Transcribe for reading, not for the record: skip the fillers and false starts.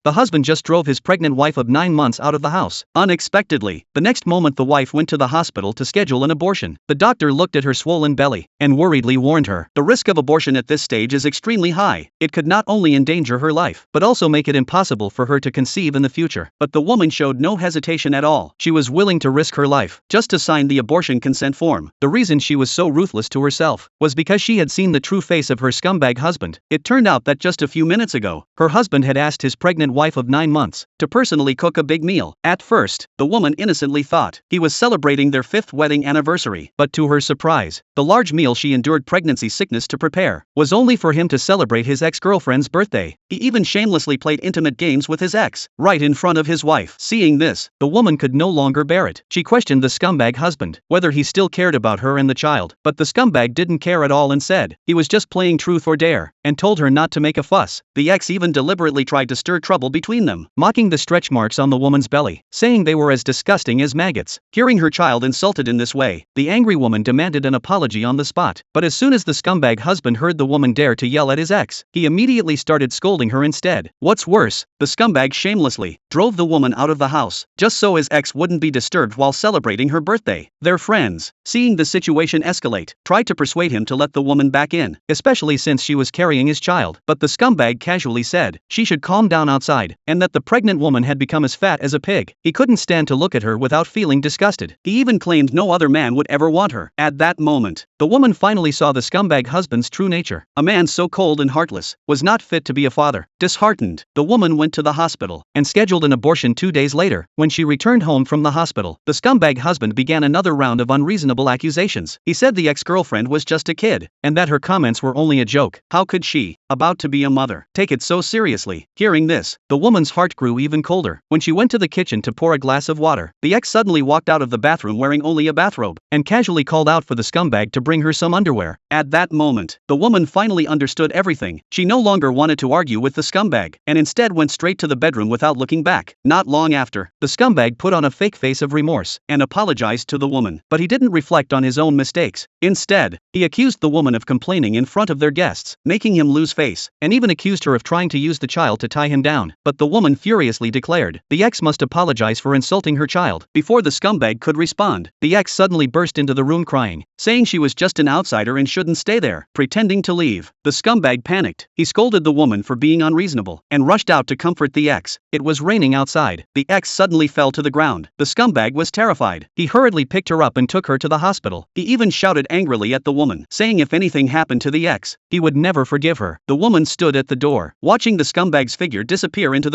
The husband just drove his pregnant wife of 9 months out of the house. Unexpectedly, the next moment the wife went to the hospital to schedule an abortion. The doctor looked at her swollen belly and worriedly warned her. The risk of abortion at this stage is extremely high. It could not only endanger her life, but also make it impossible for her to conceive in the future. But the woman showed no hesitation at all. She was willing to risk her life just to sign the abortion consent form. The reason she was so ruthless to herself was because she had seen the true face of her scumbag husband. It turned out that just a few minutes ago, her husband had asked his pregnant wife of 9 months to personally cook a big meal. At first, the woman innocently thought he was celebrating their 5th wedding anniversary, but to her surprise, the large meal she endured pregnancy sickness to prepare was only for him to celebrate his ex-girlfriend's birthday. He even shamelessly played intimate games with his ex, right in front of his wife. Seeing this, the woman could no longer bear it. She questioned the scumbag husband whether he still cared about her and the child, but the scumbag didn't care at all and said he was just playing truth or dare, and told her not to make a fuss. The ex even deliberately tried to stir trouble between them, mocking the stretch marks on the woman's belly, saying they were as disgusting as maggots. Hearing her child insulted in this way, the angry woman demanded an apology on the spot. But as soon as the scumbag husband heard the woman dare to yell at his ex, he immediately started scolding her instead. What's worse, the scumbag shamelessly drove the woman out of the house, just so his ex wouldn't be disturbed while celebrating her birthday. Their friends, seeing the situation escalate, tried to persuade him to let the woman back in, especially since she was carrying his child. But the scumbag casually said she should calm down outside, and that the pregnant woman had become as fat as a pig. He couldn't stand to look at her without feeling disgusted. He even claimed no other man would ever want her. At that moment, the woman finally saw the scumbag husband's true nature. A man so cold and heartless was not fit to be a father. Disheartened, the woman went to the hospital and scheduled an abortion 2 days later. When she returned home from the hospital, the scumbag husband began another round of unreasonable accusations. He said the ex-girlfriend was just a kid, and that her comments were only a joke. How could she, about to be a mother, take it so seriously? Hearing this, the woman's heart grew even colder. When she went to the kitchen to pour a glass of water, the ex suddenly walked out of the bathroom wearing only a bathrobe, and casually called out for the scumbag to bring her some underwear. At that moment, the woman finally understood everything. She no longer wanted to argue with the scumbag, and instead went straight to the bedroom without looking back. Not long after, the scumbag put on a fake face of remorse and apologized to the woman, but he didn't reflect on his own mistakes. Instead, he accused the woman of complaining in front of their guests, making him lose face, and even accused her of trying to use the child to tie him down. But the woman furiously declared the ex must apologize for insulting her child. Before the scumbag could respond, the ex suddenly burst into the room crying, saying she was just an outsider and shouldn't stay there. Pretending to leave, the scumbag panicked. He scolded the woman for being unreasonable and rushed out to comfort the ex. It was raining outside. The ex suddenly fell to the ground. The scumbag was terrified. He hurriedly picked her up and took her to the hospital. He even shouted angrily at the woman, saying if anything happened to the ex, he would never forgive her. The woman stood at the door, watching the scumbag's figure disappear into the